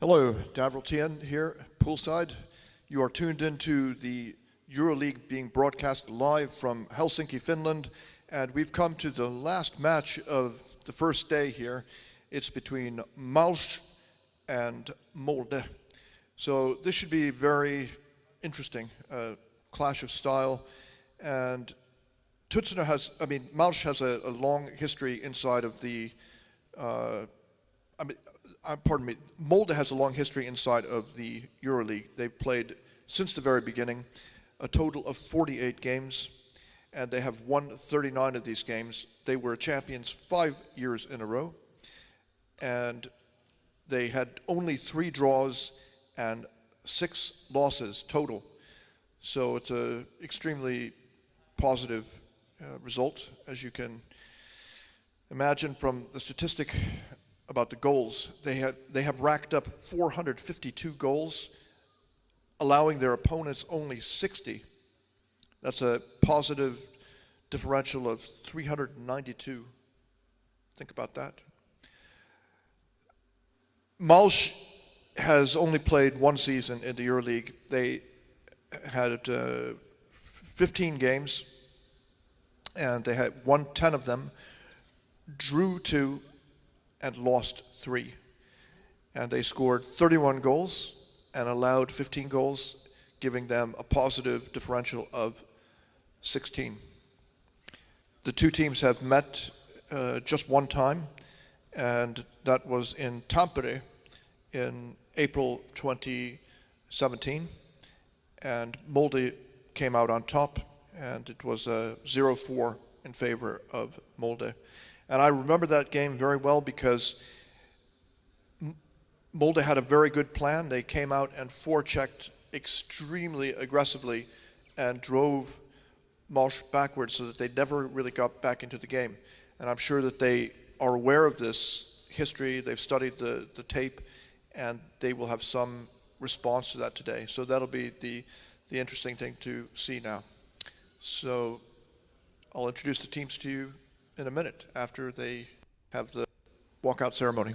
Hello, Davral Tien here, poolside. You are tuned into the Euroleague being broadcast live from Helsinki, Finland, and we've come to the last match of the first day here. It's between Malsch and Molde. So this should be very interesting, clash of style. And Malsch has a long history inside of the, Molde has a long history inside of the Euroleague. They've played since the very beginning, a total of 48 games, and they have won 39 of these games. They were champions 5 years in a row, and they had only 3 draws and 6 losses total. So it's an extremely positive result, as you can imagine from the statistic about the goals. They have racked up 452 goals, allowing their opponents only 60. That's a positive differential of 392. Think about that. Malsch has only played 1 season in the EuroLeague. They had 15 games, and they had won 10 of them, drew 2, and lost 3. And they scored 31 goals and allowed 15 goals, giving them a positive differential of 16. The 2 teams have met just 1 time, and that was in Tampere in April 2017. And Molde came out on top, and it was 0-4 in favor of Molde. And I remember that game very well because Molde had a very good plan. They came out and forechecked extremely aggressively and drove Malsch backwards so that they never really got back into the game. And I'm sure that they are aware of this history. They've studied the tape, and they will have some response to that today. So that'll be the interesting thing to see now. So I'll introduce the teams to you in a minute after they have the walkout ceremony.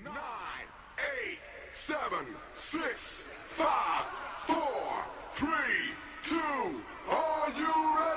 Nine, 8, 7, 6, 5, 4, 3, 2, are you ready?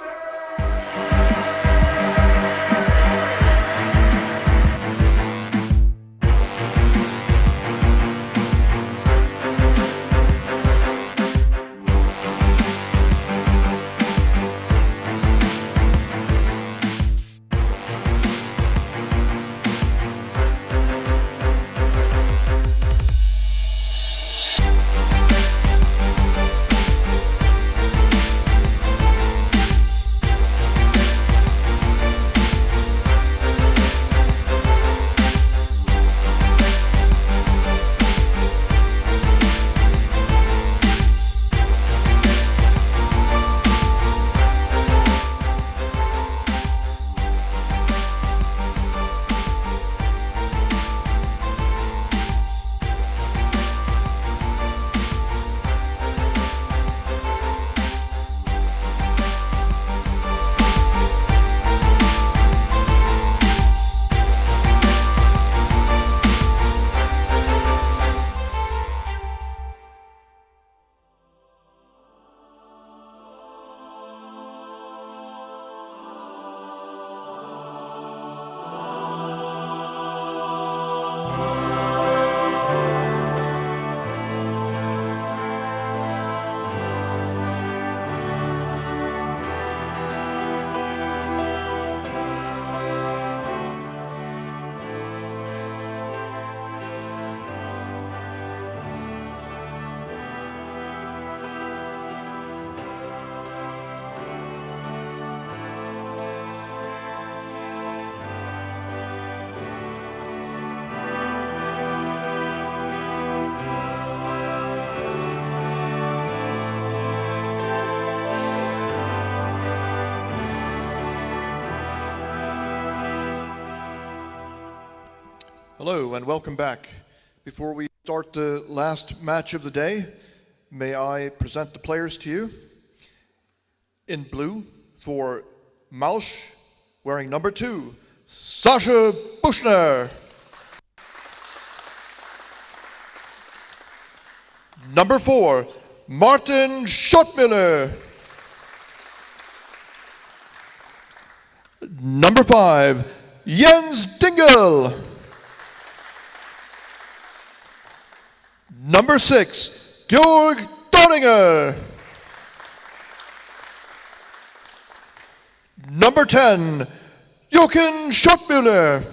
Hello and welcome back. Before we start the last match of the day, may I present the players to you. In blue for Malsch, wearing number 2, Sasha Buchner. Number 4, Martin Schottmüller. Number 5, Jens Dingel. Number 6, Georg Dorninger. Number 10, Jochen Schottmüller.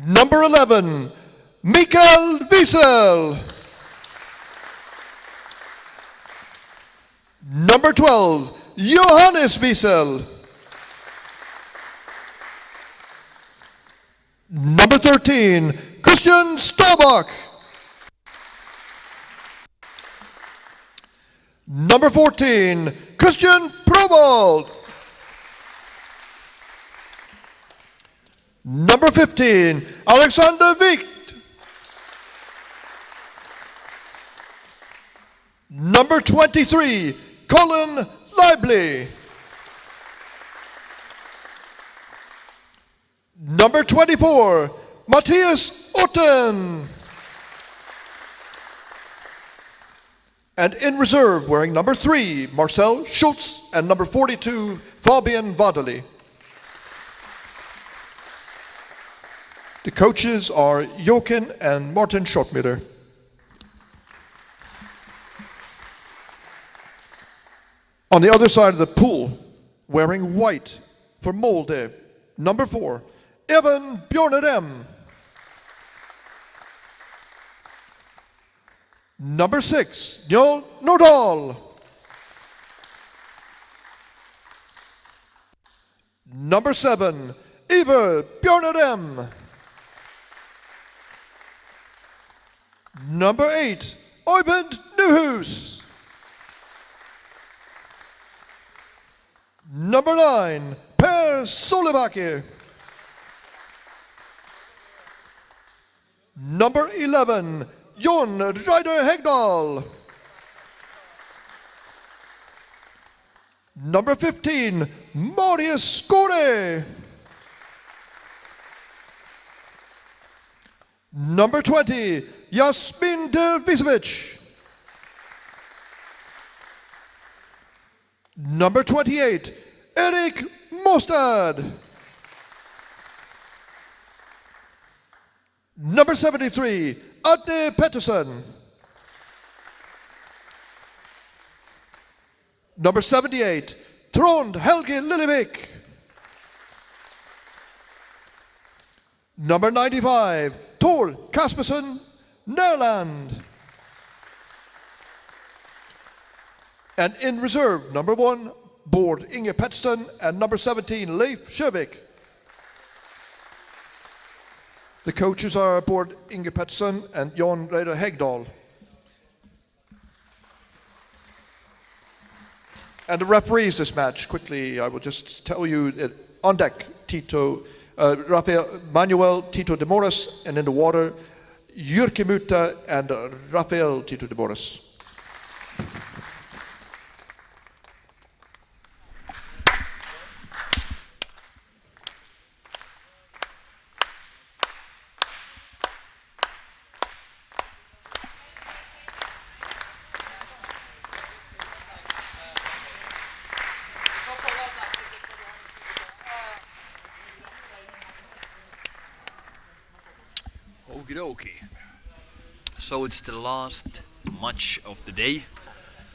Number 11, Mikael Wiesel. Number 12, Johannes Wiesel. Number 13, Christian Staubach. Number 14, Christian Provold. Number 15, Alexander Wicht. Number 23, Colin Lively. Number 24, Matthias Otten. And in reserve, wearing number 3, Marcel Schultz, and number 42, Fabian Vadeli. The coaches are Jochen and Martin Schottmüller. On the other side of the pool, wearing white for Molde, number 4, Evan Bjornedem. Number 6, Jo Nordahl. Number 7, Iver Bjornedem. Number 8, Oyvind Nyhus. Number 9, Per Solebacke. Number 11, Jon Ryder Hegdahl. Number 15, Marius Skore. Number 20, Jasmin Dervisevic. Number 28, Erik Mostad. Number 73, Adne Pettersson. Number 78, Trond Helge Lillevik. Number 95, Tor Kaspersen Nerland. And in reserve, number 1, Bård Inge Pettersson, and number 17, Leif Sjövik. The coaches are Bård Inge Pettersson and Jon Reidar Hegdahl. And the referees this match, quickly, I will just tell you that on deck, Manuel Tito de Moras, and in the water, Jyrki Muta and Rafael Tito de Moras. Okie dokie. So it's the last match of the day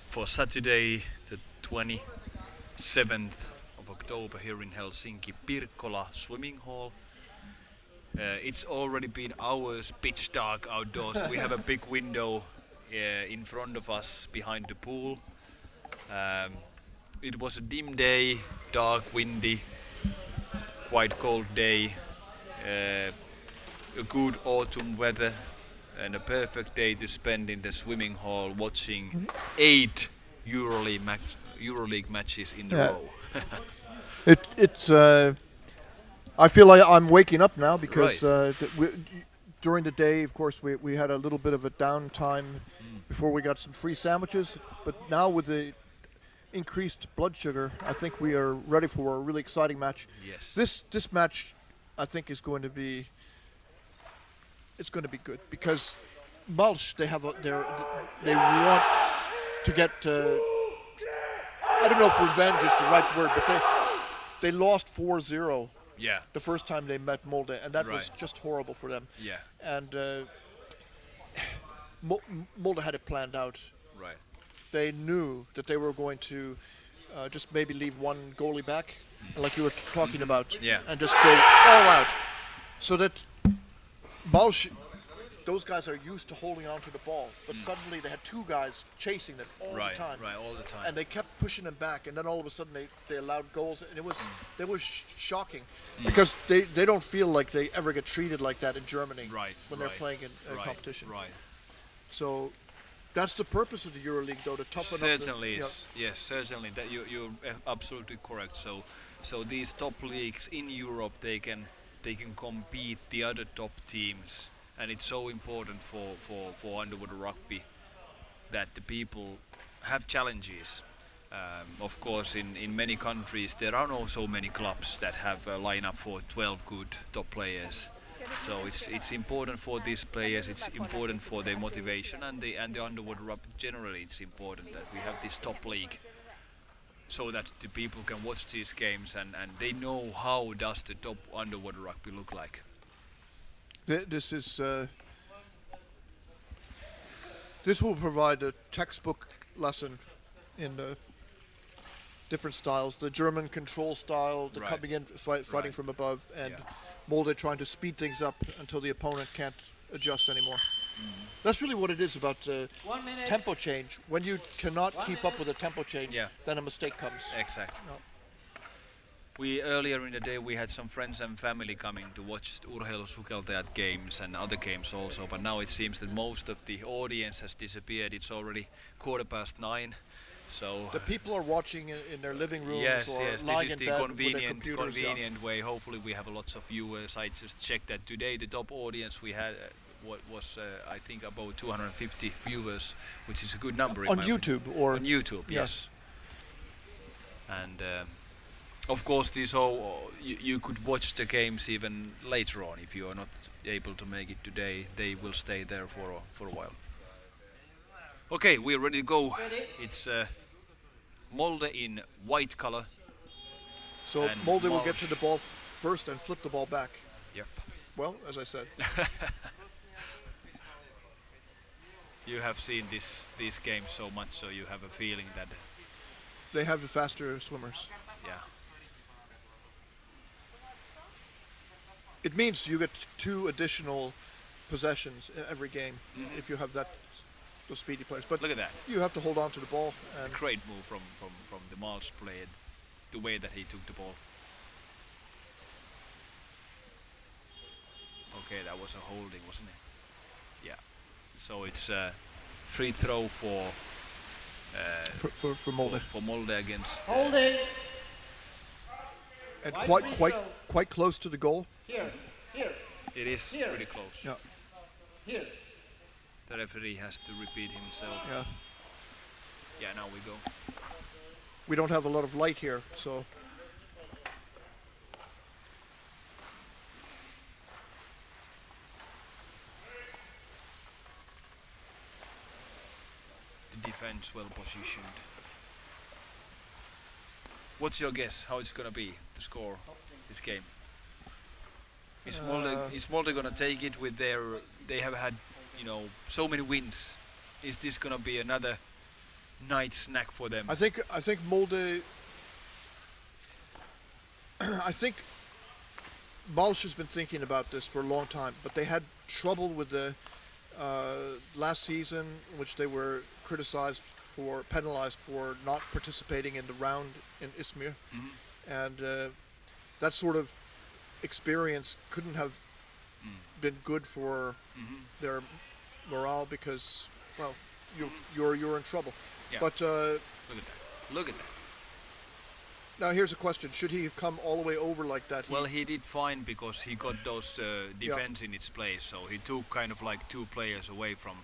for Saturday, the 27th of October here in Helsinki, Pirkkola Swimming Hall. It's already been hours pitch dark outdoors. We have a big window in front of us behind the pool. It was a dim day, dark, windy, quite cold day. A good autumn weather and a perfect day to spend in the swimming hall watching 8 Euroleague matches in a row. It's I feel like I'm waking up now because Right. during the day, of course, we had a little bit of a downtime before we got some free sandwiches. But now with the increased blood sugar, I think we are ready for a really exciting match. Yes. This match, I think, is going to be. It's going to be good because Malsch, they want to get. I don't know if revenge is the right word, but they lost 4-0 Yeah. the first time they met Molde, and that was Right. just horrible for them. Yeah. And Molde had it planned out. Right. They knew that they were going to just maybe leave one goalie back, like you were talking about, Yeah. and just go all out. So that Malsch, those guys are used to holding on to the ball, but suddenly they had two guys chasing them all Right. the time. Right. All the time. And they kept pushing them back, and then all of a sudden they allowed goals, and they were shocking because they don't feel like they ever get treated like that in Germany Right. when right. they're playing in right. competition. Right. So that's the purpose of the Euroleague, though, to toughen Certainly up. is. Yes, certainly. That you're absolutely correct. So these top leagues in Europe, they can compete the other top teams, and it's so important for underwater rugby that the people have challenges. Of course, in many countries there are not so many clubs that have a lineup for 12 good top players. So it's important for these players. It's important for their motivation and the underwater rugby generally. It's important that we have this top league, so that the people can watch these games and they know how does the top underwater rugby look like. This is this will provide a textbook lesson in the different styles. The German control style, the Right. coming in, fighting Right. from above, and Yeah. Molde trying to speed things up until the opponent can't adjust anymore. That's really what it is about 1 minute. tempo change. When you cannot keep up with a tempo change, Yeah. then a mistake comes. Exactly. No. We earlier in the day we had some friends and family coming to watch urheilusukeltajat games and other games also, but now it seems that most of the audience has disappeared. It's already 9:15, so The people are watching in their living rooms yes, or yes, lying this in is the bed with their convenient computers. yeah. convenient way. Hopefully we have lots of viewers. I just checked that today the top audience we had was I think about 250 viewers, which is a good number in On my YouTube or on YouTube, yes. And of course, these all you could watch the games even later on if you are not able to make it today. They will stay there for a while. Okay, we're ready to go. It's Molde in white color. So And Molde will Malsch. get to the ball first and flip the ball back. Yep. Well, as I said, You have seen these games so much, so you have a feeling that they have the faster swimmers. yeah. It means you get 2 additional possessions every game if you have those speedy players. But Look at that. you have to hold on to the ball. And Great move from the Malsch player, the way that he took the ball. Okay, that was a holding, wasn't it? Yeah. So it's a free throw for for Molde, for Molde against Holding. and Wide free throw. quite close to the goal. Here. Here. it is Here. pretty close. Yeah, Here. The referee has to repeat himself. yeah. Yeah, now we go. We don't have a lot of light here, so The defense well positioned. What's your guess? How it's gonna be the score this game? Is Molde gonna take it with their? They have had, so many wins. Is this gonna be another night snack for them? I think Molde. I think Malsch has been thinking about this for a long time, but they had trouble with the last season, which they were penalized for not participating in the round in Izmir, and that sort of experience couldn't have been good for their morale because, well, you're in trouble. Yeah. But Look at that! Look at that! Now here's a question: should he have come all the way over like that? Well, he did fine because he got those defense in its place. So he took kind of like 2 players away from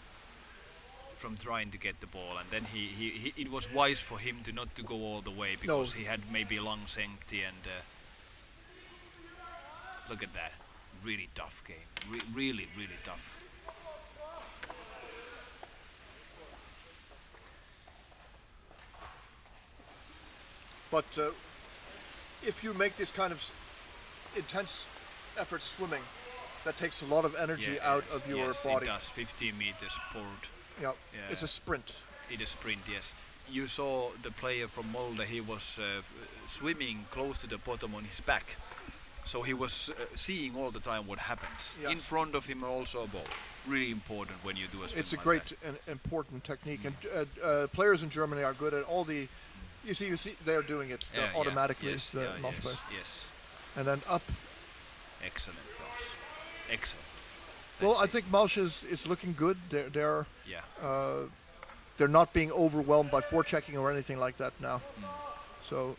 trying to get the ball, and then he it was wise for him to not to go all the way because he had maybe lungs empty and look at that, really tough game, really tough. But if you make this kind of intense effort swimming, that takes a lot of energy out of your body. It does. 15 meters poured. Yeah, it's a sprint. It is sprint, yes. You saw the player from Molde, he was swimming close to the bottom on his back. So he was seeing all the time what happens. Yes. In front of him also a ball. Really important when you do a swim. It's a like great that. and important technique. And players in Germany are good at all the... You see, they're doing it automatically. Yes, most players. yes. And then up. Excellent pass. Excellent. Well, I think Malsch is looking good. They're not being overwhelmed by forechecking or anything like that now. So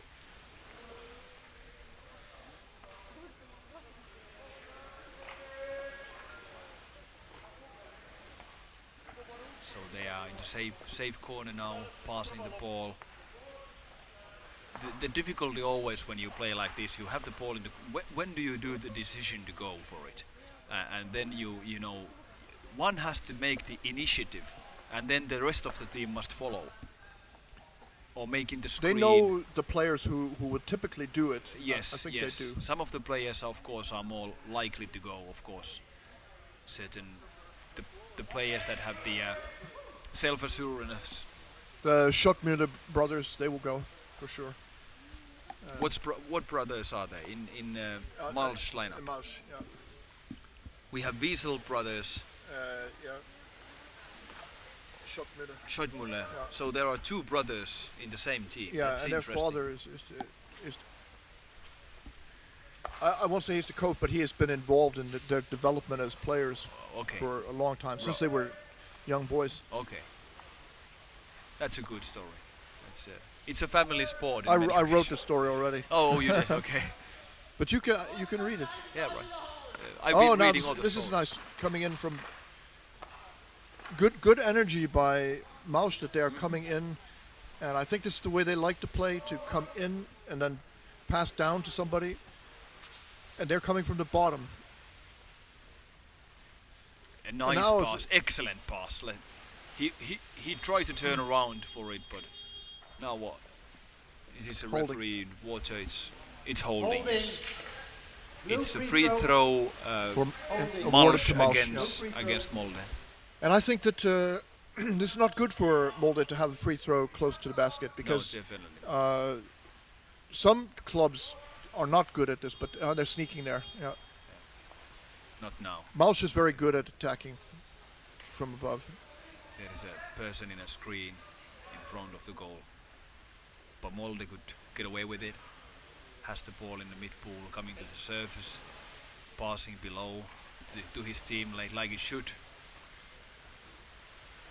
they are in the safe corner now, passing the ball. The difficulty always when you play like this, you have the ball in the... When do you do the decision to go for it? And then you know, one has to make the initiative, and then the rest of the team must follow. Or making the screen. They know the players who would typically do it. Yes, I think yes. they do. Some of the players, of course, are more likely to go, of course. Certain... The players that have the self-assurance. The Schottmüller brothers, they will go, for sure. What brothers are they in Malsch lineup? Malsch, yeah. We have Wiesel brothers, Yeah. Schottmüller. Schottmüller. Yeah. So there are 2 brothers in the same team. Yeah, That's and their interesting. father is I won't say he's the coach, but he has been involved in their development as players for a long time, since they were young boys. Okay. That's a good story. It's a family sport. I wrote the story already. Oh, you did? Okay. But you can read it. Yeah, right. I've been reading all the this is stories. nice coming in from good energy by Malsch that they are coming in, and I think this is the way they like to play, to come in and then pass down to somebody, and they're coming from the bottom. A nice pass, excellent pass. He tried to turn around for it, but now what? Is this a referee in water? It's holding. It's a free throw Malsch against Molde. And I think that this is not good for Molde to have a free throw close to the basket, because some clubs are not good at this, but they're sneaking there. Yeah. Not now. Malsch is very good at attacking from above. There is a person in a screen in front of the goal. But Molde could get away with it. Has the ball in the mid-pool, coming to the surface, passing below to his team like it should.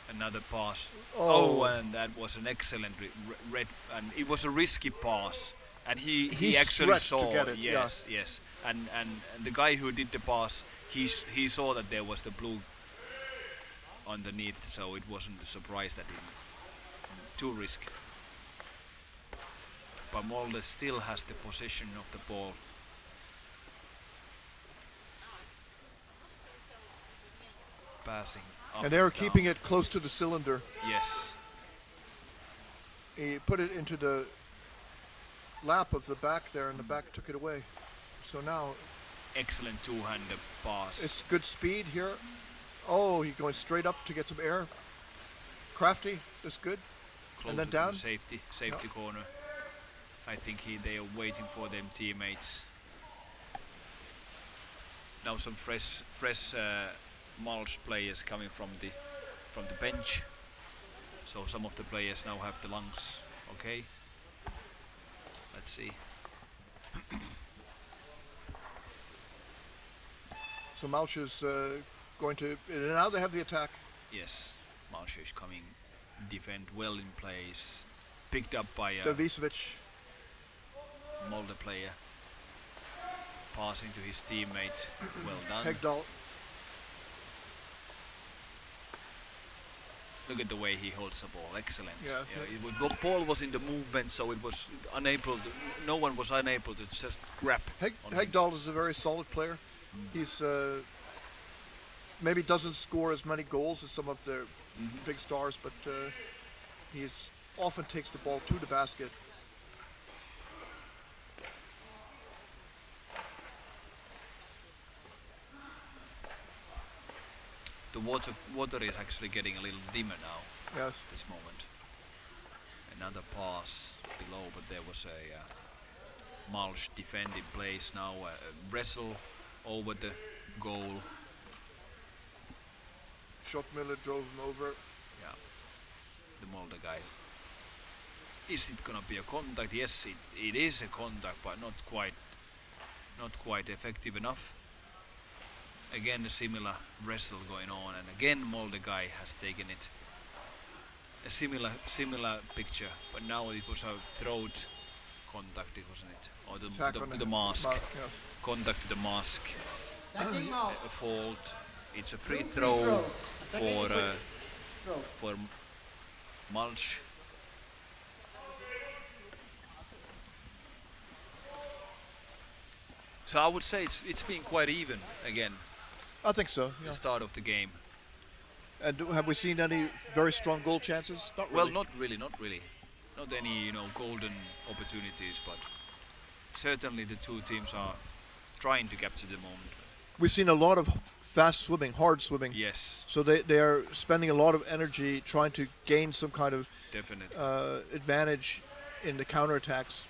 Another pass. Oh, and that was an excellent red, and it was a risky pass. And he actually saw to get it. Yes, yes. And the guy who did the pass, he saw that there was the blue underneath, so it wasn't a surprise that he too risky. But Molde still has the possession of the ball. Passing up And they're down. keeping it close to the cylinder. Yes. He put it into the lap of the back there, and the back took it away. So now Excellent two-handed pass. it's good speed here. Oh, he's going straight up to get some air. Crafty, that's good. Closer and then to down. the safety corner. I think they are waiting for them teammates. Now some fresh Malsch players coming from the bench. So some of the players now have the lungs. Okay. Let's see. So Malsch is going to, now they have the attack. Yes, Malsch is coming, defend well in place, picked up by Davisevic. Molde player. Passing to his teammate. Well done. Hegdahl. Look at the way he holds the ball. Excellent. Yeah, the ball was in the movement, so it was unable. No one was unable to just grab. on him. Hegdahl is a very solid player. He's maybe doesn't score as many goals as some of the big stars, but he's often takes the ball to the basket. The water is actually getting a little dimmer now. Yes. This moment. Another pass below, but there was a Malsch defending place now. A wrestle over the goal. Schottmiller drove him over. Yeah, the Molde guy. Is it gonna be a contact? Yes, it is a contact, but not quite effective enough. Again, a similar wrestle going on, and again Molde guy has taken it. A similar picture, but now it was a throat contact, wasn't it? Or the mask. Yes. Contact to the mask. Attacking A Malsch. fault. It's a free Free throw throw. Attacking throw. for Malsch. So I would say it's been quite even again. I think so. The Yeah. start of the game. And have we seen any very strong goal chances? Not really. Well, not really. Not any golden opportunities, but certainly the two teams are trying to capture the moment. We've seen a lot of fast swimming, hard swimming. Yes, So they are spending a lot of energy trying to gain some kind of definitely. advantage in the counterattacks,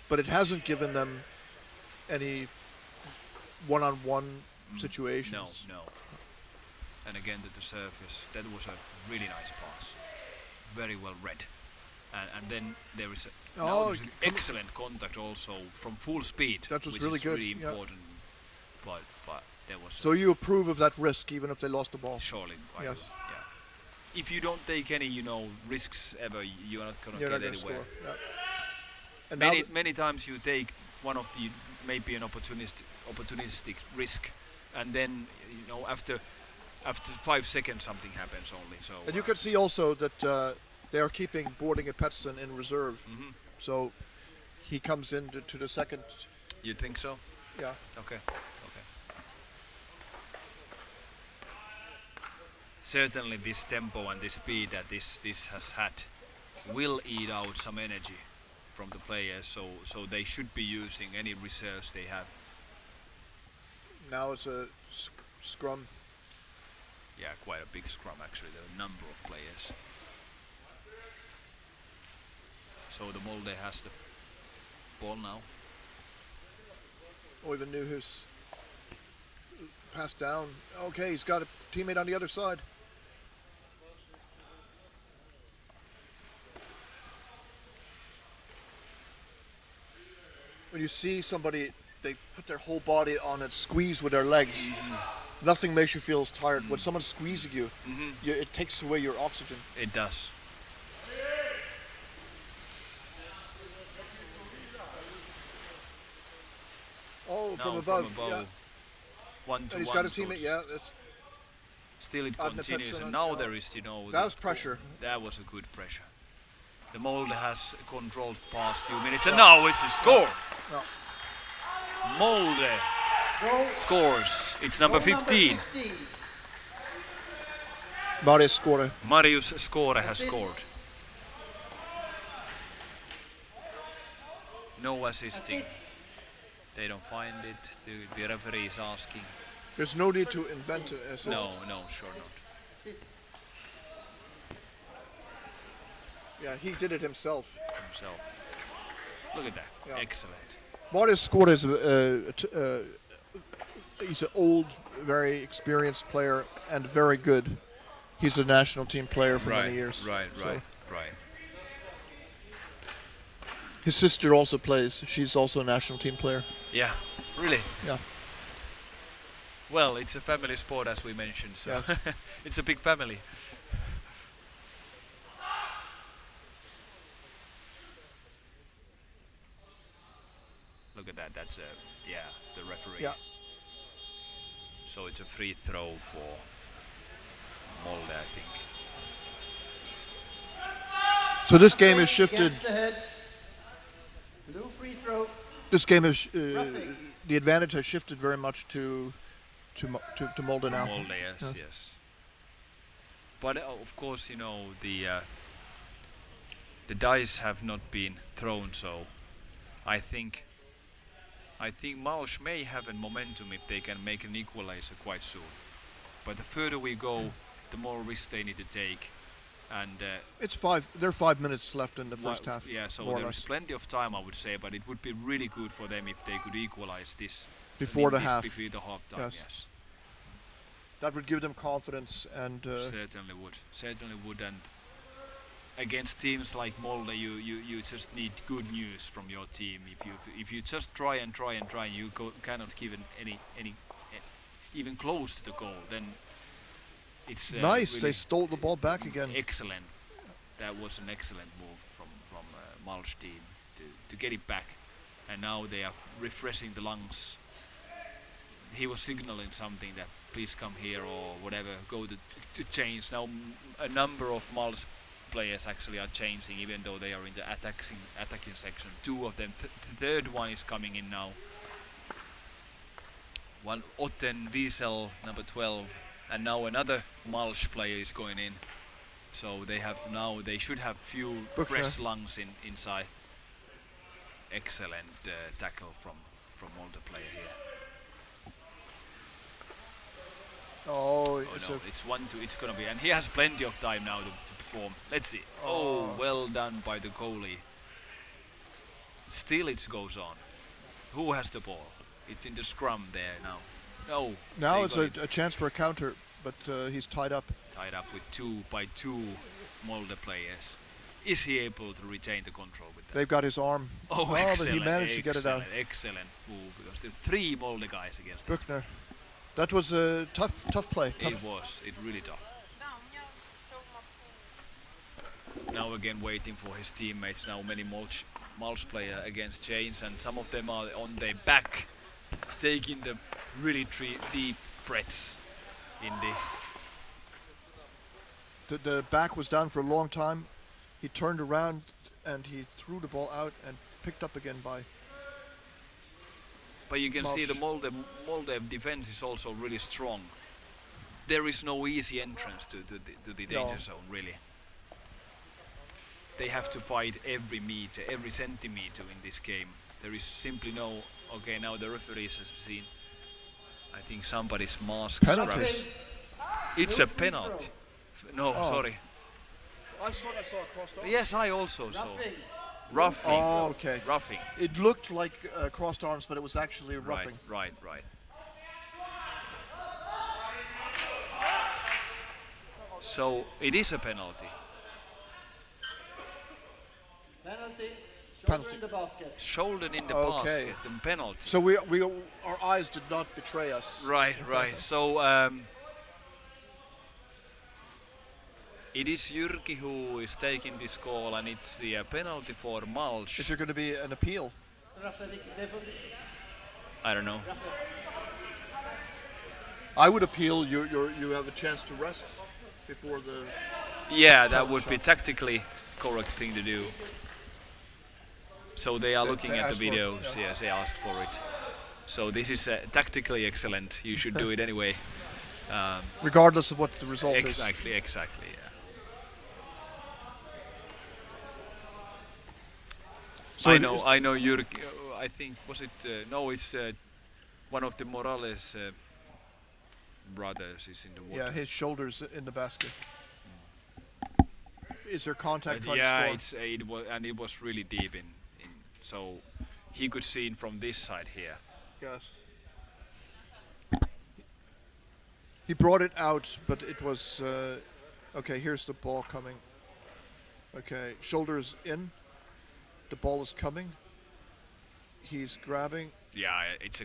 but it hasn't given them any one-on-one situations. No. And again to the surface, that was a really nice pass. Very well read. And then there is there's an excellent contact also from full speed. That was which really is good, really yeah. important. But there was So you approve of that risk, even if they lost the ball? surely. I Yes. do, yeah. If you don't take any risks ever, you are not gonna You're get not going to anywhere. score. Yeah. And now Many times you take one of the maybe an opportunistic risk, and then after 5 seconds something happens only. So and you can see also that they are keeping Boarding and Pettersson in reserve. So he comes in to the second. you think so? Yeah. Okay. Certainly this tempo and this speed that this has had will eat out some energy from the players, so they should be using any reserves they have. Now it's a scrum. Yeah, quite a big scrum actually. There are a number of players. So the Molde has the ball now. Oivan Nyhus passed down. Okay, he's got a teammate on the other side. When you see somebody, they put their whole body on it, squeeze with their legs. Nothing makes you feel as tired. When someone's squeezing you, it takes away your oxygen. It does. Oh, Now from above. From above. Yeah. 1 to And he's 1. got his so teammate. Yeah, that's Still it Adne continues, Pettersson and now and- there is, that was pressure. That was a good pressure. The Molde has controlled past few minutes, and now it's a score. No. Molde Goal. scores. It's number Goal 15. 15. Marius Skåre. Marius Skåre has Assist. scored. No assisting. Assist. They don't find it. The referee is asking. There's no need to invent an assist. No, sure not. Assist. Yeah, he did it himself. Himself. Look at that. Yeah. Excellent. Marius Skåre is he's an old, very experienced player and very good. He's a national team player for many years. Right. So- Right. His sister also plays. She's also a national team player. Yeah. Really. Yeah. Well, it's a family sport, as we mentioned, so Yeah. it's a big family. look at that. That's the referee. Yeah. So it's a free throw for Molde, I think. So this game is shifted. Against the head. Blue free throw. This game is Roughing. the advantage has shifted very much to Molde now. Molde, yes, Yeah. yes. But of course, you know, the dice have not been thrown, so I think Malsch may have a momentum if they can make an equalizer quite soon. But the further we go, the more risk they need to take. And It's 5. There are 5 minutes left in the first half. yeah, so more or there's less. plenty of time, I would say, but it would be really good for them if they could equalize this Before the this half. Before the half time, Yes. yes. That would give them confidence and Certainly would, and against teams like Molde, you just need good news from your team. If you just try and you cannot give any even close to the goal, then it's nice. really They stole the ball back again. excellent. That was an excellent move from Malsch team to get it back, and now they are refreshing the lungs. He was signaling something that please come here or whatever, go to change. Now a number of Malsch players actually are changing, even though they are in the attacking section. 2 of them. The third one is coming in now. One Otten Wiesel, number 12, and now another Malsch player is going in. So they should have few Buchner. fresh lungs inside. Excellent tackle from Molde player here. Oh, Oh it's no, a it's 1-2. It's gonna be, and he has plenty of time now to perform. Let's see. Oh, well done by the goalie. Still, it goes on. Who has the ball? It's in the scrum there now. No. now they it's got it a chance for a counter, but he's tied up. tied up with 2 Molde players. Is he able to retain the control with that? They've got his arm. Oh, but excellent, he managed to get it out. Excellent move, because there are 3 Molde guys against him. Buchner. That was a tough play. It was. It really tough. Now again waiting for his teammates. Now many Malsch player against chains, and some of them are on their back, taking the really deep breaths in The back was down for a long time. He turned around and he threw the ball out and picked up again by. But you can see the Malsch. Molde defense is also really strong. There is no easy entrance to the danger No. zone, really. They have to fight every meter, every centimeter in this game. There is simply no. Okay, now the referees have seen. I think somebody's mask Penalty. straps. It's No a free penalty. No, Oh. sorry. I thought I saw a crossed arm. Yes, I also saw. Roughing. Roughing. Oh, okay. Roughing. It looked like crossed arms, but it was actually roughing. Right. So it is a penalty. Penalty. Shoulder Penalty. in the basket. Shouldered in the Okay. basket and penalty. So our eyes did not betray us. Right. So it is Jyrki who is taking this call, and it's the penalty for Malsch. Is there going to be an appeal? I don't know. I would appeal. You have a chance to rest before the. Yeah, that would be tactically correct thing to do. So they are looking they at the asked for it, videos. yeah. Yes, they asked for it. So this is tactically excellent. You should do it anyway. Regardless of what the result is. Exactly. Yeah. So I know. Jyrki. I think was it? No, it's one of the Morales brothers is in the water. Yeah, his shoulders in the basket. Is there contact trying Yeah, to score? it was really deep in, so he could see it from this side here. Yes. He brought it out, but it was okay. Here's the ball coming. Okay, shoulders in. The ball is coming. He's grabbing. Yeah, it's a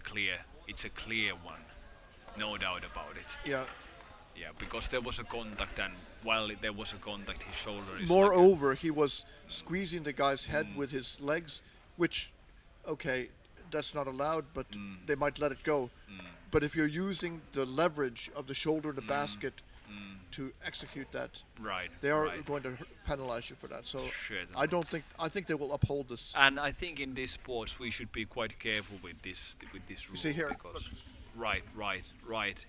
clear one, no doubt about it. Yeah. Yeah, because there was a contact, and while there was a contact, his shoulder is. Moreover, he was squeezing the guy's head with his legs, which, okay, that's not allowed, but they might let it go. But if you're using the leverage of the shoulder of the basket to execute that, Right. they are right. going to penalize you for that. So Shit. I think they will uphold this. And I think in these sports we should be quite careful with this rule. see here, because right.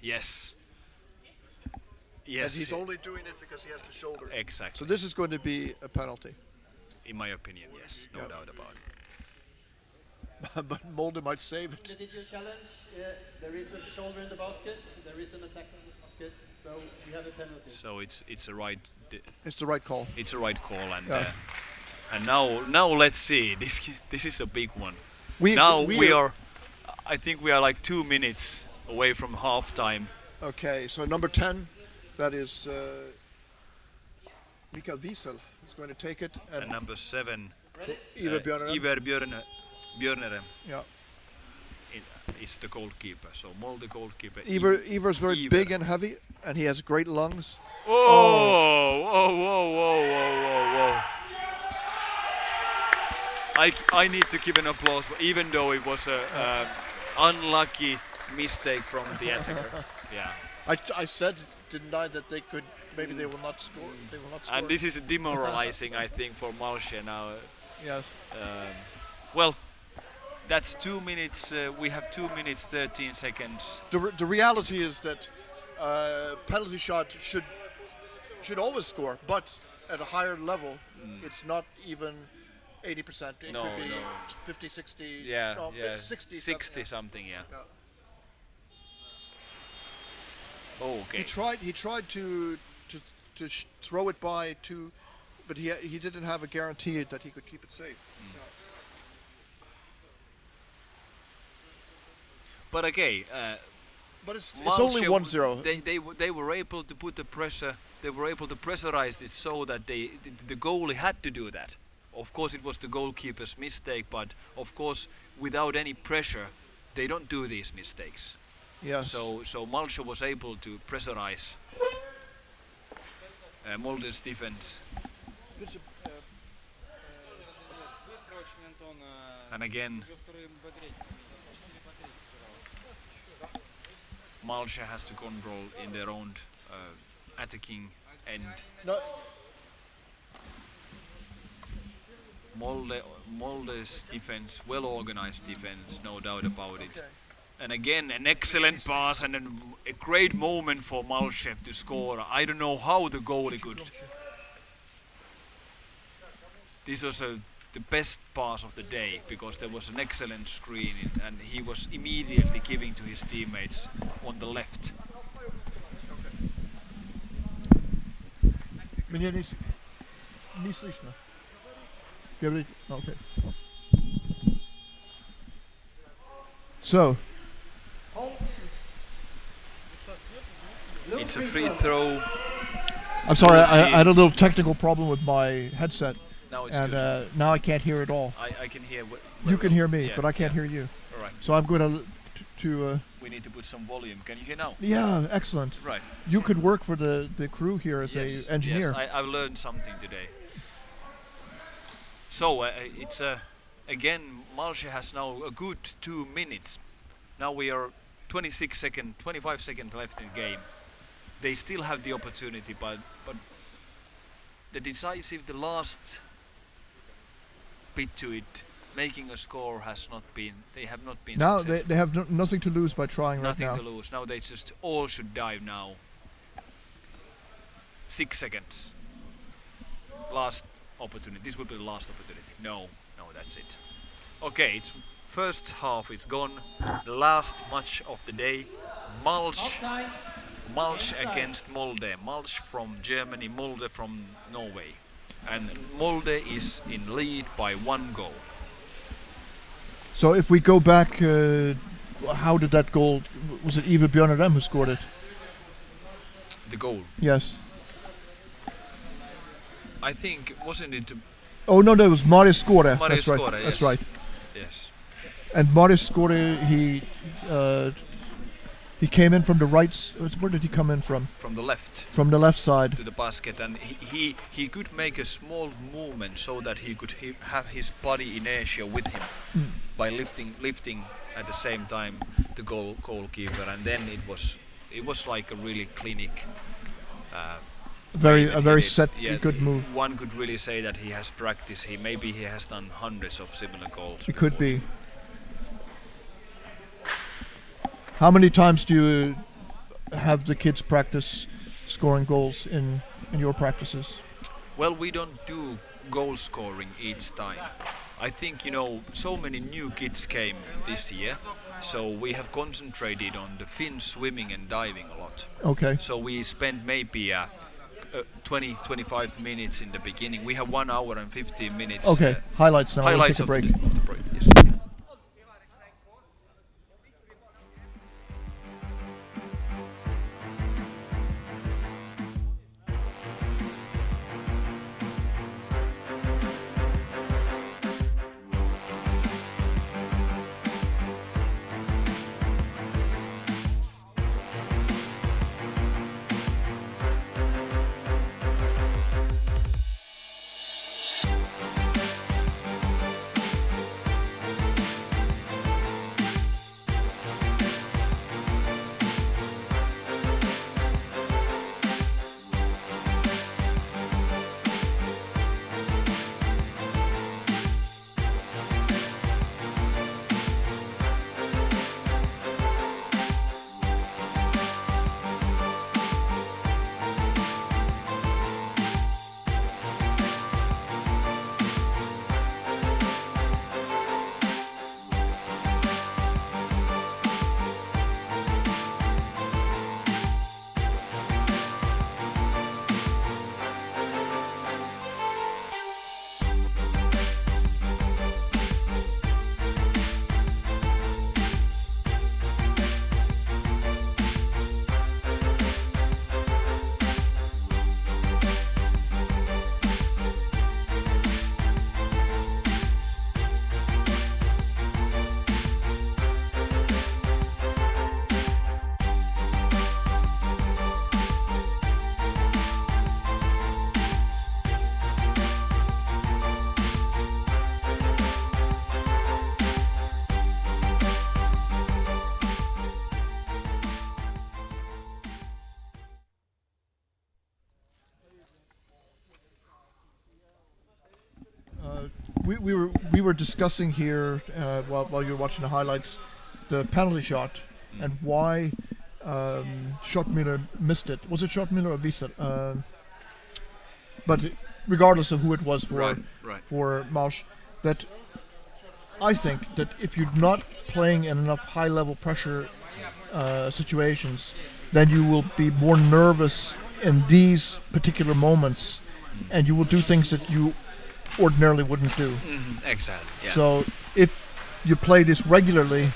Yes. Yes. And he's only doing it because he has the shoulder. Exactly. So this is going to be a penalty. In my opinion, yes, no doubt about it. But Molde might save it. Individual challenge. There is a shoulder in the basket. There is an attack in the basket. So we have a penalty. So it's a right. It's the right call. It's a right call, and Yeah. and now let's see. This is a big one. We are. I think we are like 2 minutes away from halftime. Okay, so number 10, that is Mika Wiesel is going to take it, And number 7, Ivar Björneren. Ivar Björneren Yeah. is the goalkeeper. So Molde goalkeeper. Ivar's very Ivar. big and heavy, and he has great lungs. Whoa. I need to give an applause, even though it was a unlucky mistake from the attacker. Yeah. I said, didn't I, that they could, maybe they will not score. They will not score. And this is demoralizing, I think, for Malsch now. Yes. Well, that's 2 minutes. We have 2 minutes 13 seconds. The reality is that penalty shot should always score, but at a higher level, it's not even 80%. It No, could be no. 50, 60, Yeah, no, yeah. 60 60 something. something, yeah. Yeah. Oh, okay. He tried to throw it by two, but he didn't have a guarantee that he could keep it safe. But okay, But it's Malsch, only 1-0. They were able to put the pressure. They were able to pressurize it so that the goalie had to do that. Of course, it was the goalkeeper's mistake, but of course, without any pressure, they don't do these mistakes. Yes. So Malsch was able to pressurize Molde's defense. And again, Malsch has to control in their own attacking end. No, Molde's defense, well-organized defense, no doubt about it. And again, an excellent pass and a great moment for Malsch to score. I don't know how the goalie could. This was the best pass of the day because there was an excellent screen and he was immediately giving to his teammates on the left. Meneer niet slecht. Okay. So, It's a free throw. I'm sorry, I had a little technical problem with my headset, Now it's and good. now I can't hear at all. I can hear. You can hear me, yeah, but I can't yeah. hear you. All right. So I'm going to We need to put some volume. Can you hear now? yeah, excellent. Right. You could work for the crew here as Yes, a engineer. Yes, I've learned something today. So it's again, Malsch has now a good 2 minutes. Now we are 25 seconds left in the game. They still have the opportunity, but the decisive, the last bit to it, making a score has not been. They have not been. Now successful. they have nothing to lose by trying Nothing right to now. lose. Now they just all should dive now. 6 seconds. Last opportunity. This will be the last opportunity. No, that's it. Okay, it's first half is gone. The last match of the day. Malsch Half-time. against Molde. Malsch from Germany, Molde from Norway. And Molde is in lead by 1 goal. So if we go back, how did that goal? Was it Ivar Björneren who scored it? The goal. Yes. I think, wasn't it? Oh no, it was Marius Skåre. Marius That's right. Skåre, That's yes. right. Yes. And Marius Skåre, He came in from the right. Where did he come in from? from the left From the left side. to the basket, and he could make a small movement so that he could have his body inertia with him by lifting at the same time the goalkeeper, and then it was like a really clinic. A very hit it. set, Yeah, good move. One could really say that he has practiced. Maybe he has done hundreds of similar goals. It could be. How many times do you have the kids practice scoring goals in your practices? Well, we don't do goal scoring each time. I think, so many new kids came this year, so we have concentrated on the fin swimming and diving a lot. Okay. So we spent maybe 20-25 minutes in the beginning. We have 1 hour and 15 minutes. Okay. Highlights now. Highlights We'll take a break. of the break. Yes. We were discussing here while you were watching the highlights, the penalty shot and why Schottmüller missed it. Was it Schottmüller or Wieser? But regardless of who it was for Malsch, that I think that if you're not playing in enough high-level pressure situations, then you will be more nervous in these particular moments, and you will do things that you ordinarily wouldn't do. Exactly. Yeah. So if you play this regularly,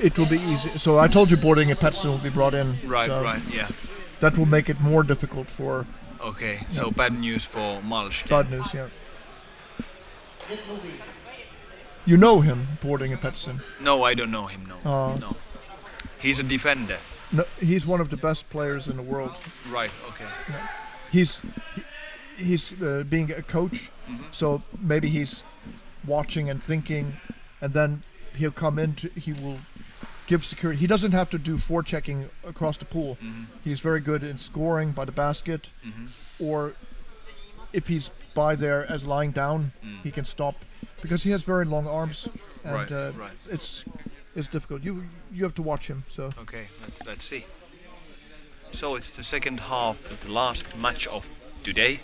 it will be easy. So I told you Boarding and Petson will be brought in. Right. So Yeah. that will make it more difficult for. Okay. So bad news for Malsch. Bad news, yeah. You know him, Boarding and Petson. No, I don't know him. No. No. He's a defender. No, he's one of the best players in the world. Right. Okay. Yeah. He's being a coach, so maybe he's watching and thinking, and then he'll come in. He will give security. He doesn't have to do forechecking across the pool. He's very good in scoring by the basket, or if he's by there as lying down, he can stop because he has very long arms, and it's difficult. You have to watch him. So okay, let's see. So it's the second half, the last match of today.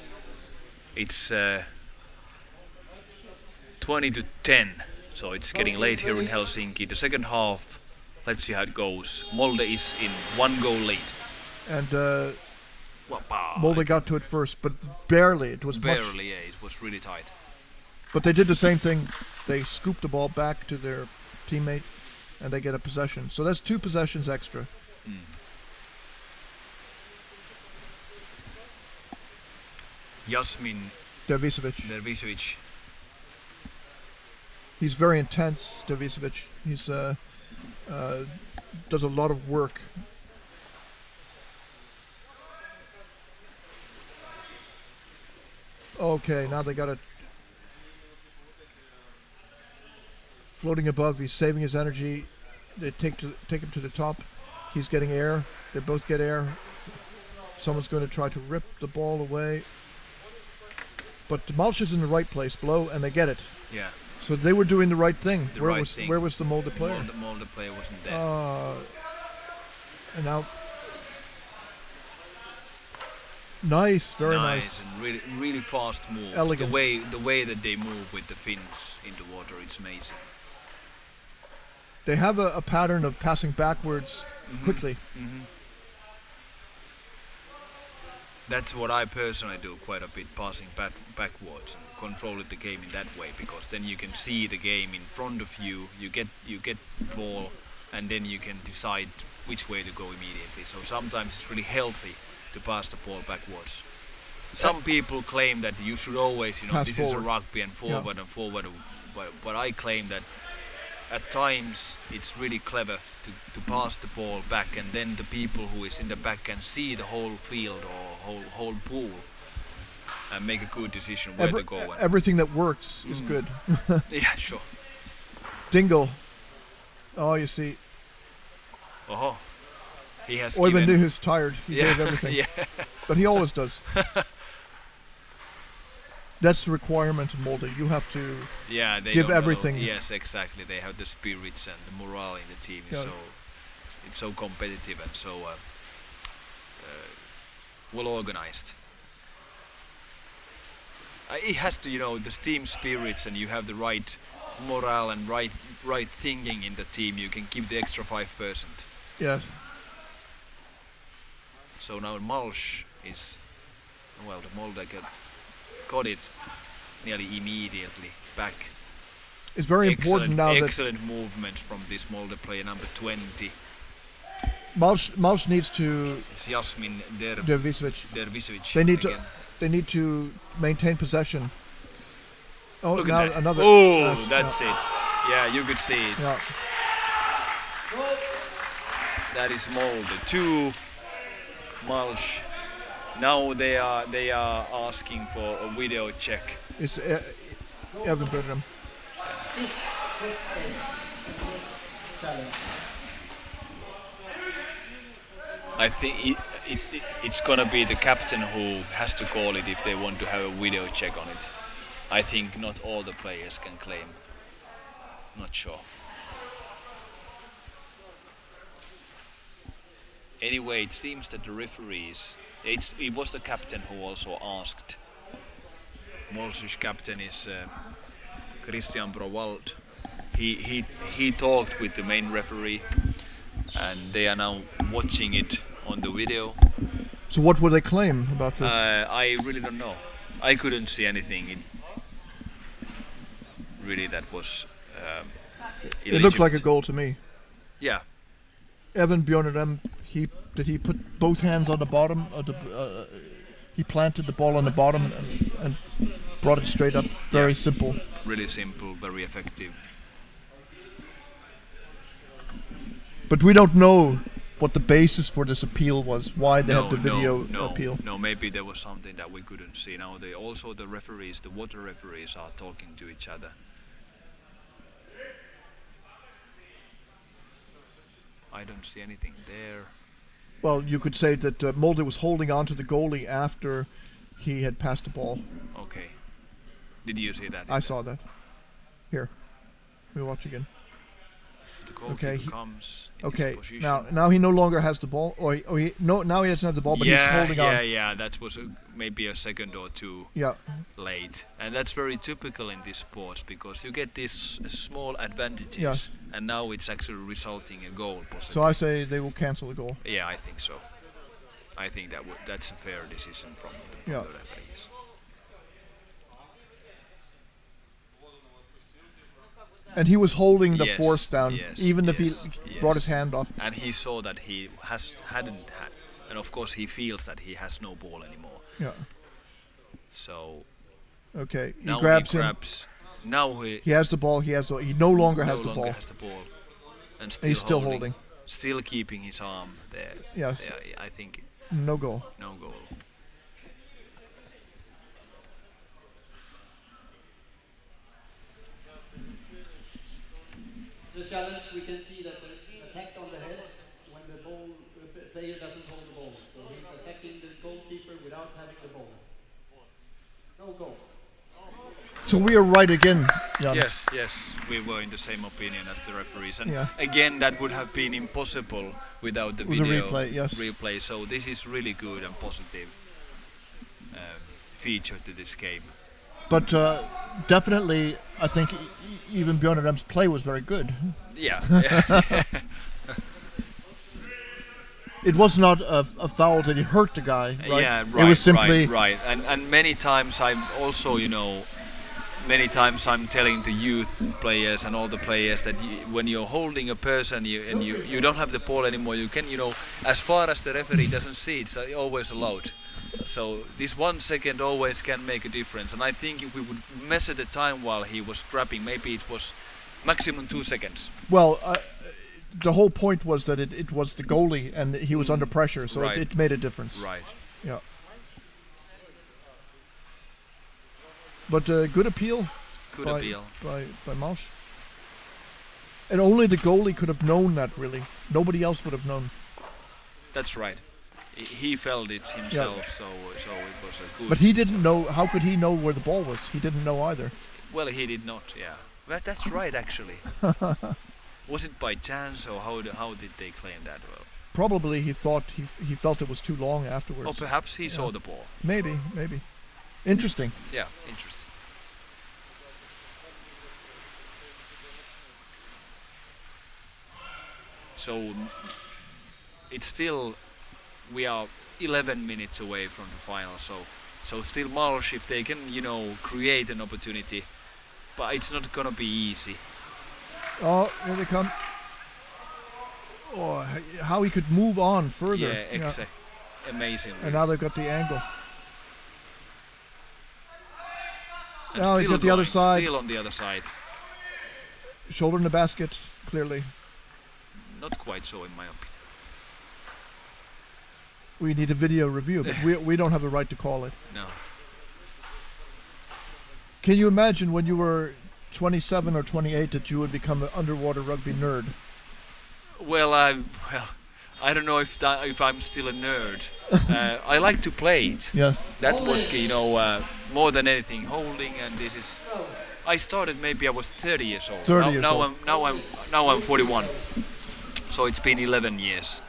It's 20-10, so it's getting late here in Helsinki. The second half, let's see how it goes. Molde is in 1 goal lead. And Molde got to it first, but barely. It was barely, yeah, it was really tight. But they did the same thing. They scooped the ball back to their teammate, and they get a possession. So that's 2 possessions extra. Jasmin Dervisevic. He's very intense, Dervisevic. He's does a lot of work. Okay, now they got it floating above. He's saving his energy. They take him to the top. He's getting air. They both get air. Someone's going to try to rip the ball away. But Malsch is in the right place below, and they get it. Yeah. So they were doing the right thing. The right thing. Where was the Molde player? The Molde player wasn't there. And now, nice, very nice. And really fast moves. Elegant. The way that they move with the fins in the water, it's amazing. They have a pattern of passing backwards quickly. Mm-hmm. That's what I personally do quite a bit, passing backwards and controlling the game in that way, because then you can see the game in front of you. You get the ball, and then you can decide which way to go immediately. So sometimes it's really healthy to pass the ball backwards. Some people claim that you should always, Pass this forward. is a rugby and forward and forward. But I claim that at times it's really clever to pass the ball back, and then the people who is in the back can see the whole field or whole pool and make a good decision where to go. Everything that works is good. Yeah, sure. Dingle. Oh, you see. Oh, he has Oyvind given. knew he was tired. He gave everything. Yeah. But he always does. That's the requirement in Molde. You have to Yeah, they give don't know. everything. Yes, exactly. They have the spirits and the morale in the team. Yeah. So it's so competitive and so well organized. It has to, the team spirits, and you have the right morale and right thinking in the team. You can give the extra 5%. Yes. So now Malsch is, the Molde got it nearly immediately back. It's very important now that excellent movement from this Molde player, number 20. Malsch needs to. It's Jasmin Dervisevic. Dervisevic. They need to maintain possession. Oh, Look now at that. another. Oh, that's it. Yeah, you could see it. Yeah. That is Molde 2, Malsch. Now they are asking for a video check. It's Evan Burnham. Challenge. I think it's gonna be the captain who has to call it if they want to have a video check on it. I think not all the players can claim. Not sure. Anyway, it seems that the referees. It was the captain who also asked. Molsch's captain is Christian Browald. He talked with the main referee, and they are now watching it on the video. So what would they claim about this? I really don't know. I couldn't see anything. That was. It looked like a goal to me. Yeah. Evan Bjornedem, did he put both hands on the bottom of the? He planted the ball on the bottom and brought it straight up. Very simple. Really simple, very effective. But we don't know what the basis for this appeal was. Why they had the video appeal. No, maybe there was something that we couldn't see. Now the referees, the water referees, are talking to each other. I don't see anything there. Well, you could say that Molde was holding on to the goalie after he had passed the ball. Okay. Did you see that? I saw that. Here. Let me watch again. The goalkeeper comes in his position. Now he no longer has the ball, now he doesn't have the ball, but he's holding on. Yeah. That was maybe a second or two late, and that's very typical in these sports because you get these small advantages, and now it's actually resulting in a goal. Possibly. So I say they will cancel the goal. Yeah, I think so. I think that's a fair decision from the referees. And he was holding the force down, even if he brought his hand off. And he saw that he hadn't had, and of course he feels that he has no ball anymore. Yeah. So. Okay. He now grabs he him. Now he has the ball. He no longer has the ball. And He's still holding. Still keeping his arm there. Yes. Yeah, I think No goal. no goal. The challenge, we can see that the attack on the head when the player doesn't hold the ball. So he's attacking the goalkeeper without having the ball. No goal. So we are right again, Jan. Yes, we were in the same opinion as the referees, and Yeah. again that would have been impossible without the With the video replay, yes. replay. So this is really good and positive feature to this game. But definitely, I think even Björn Rem's play was very good. Yeah. It was not a foul that he hurt the guy, right? Yeah, right. It was simply right. And many times I'm also, I'm telling the youth players and all the players that when you're holding a person you don't have the ball anymore, you can, as far as the referee doesn't see it, so always allowed. So this 1 second always can make a difference. And I think if we would measure the time while he was grabbing, maybe it was maximum 2 seconds. well, the whole point was that it was the goalie and he was under pressure, so Right. it made a difference. Right. Yeah. But good appeal. Good by, appeal. by Malsch. And only the goalie could have known that, really. Nobody else would have known. That's right. He felt it himself, so it was a good. But he didn't know. How could he know where the ball was? He didn't know either. Well, he did not. Yeah. But that's right, actually. Was it by chance, or how did they claim that? Well, Probably he thought he felt it was too long afterwards. or perhaps he saw the ball. Maybe. Interesting. Yeah, interesting. So it's still, we are 11 minutes away from the final. So still Malsch, if they can, create an opportunity, but it's not gonna be easy. Oh, here they come. Oh, how he could move on further. Yeah, exactly. Amazing. And now they've got the angle. And now he's still got the other going, side. Still on the other side. Shoulder in the basket, clearly. Not quite so, in my opinion. We need a video review, but we don't have the right to call it. No. Can you imagine when you were 27 or 28 that you would become an underwater rugby nerd? Well, I don't know if I'm still a nerd. I like to play it. Yeah. That was, more than anything, holding, and this is. I started maybe I was 30 years old. 30 years old. Now I'm 41. So it's been 11 years.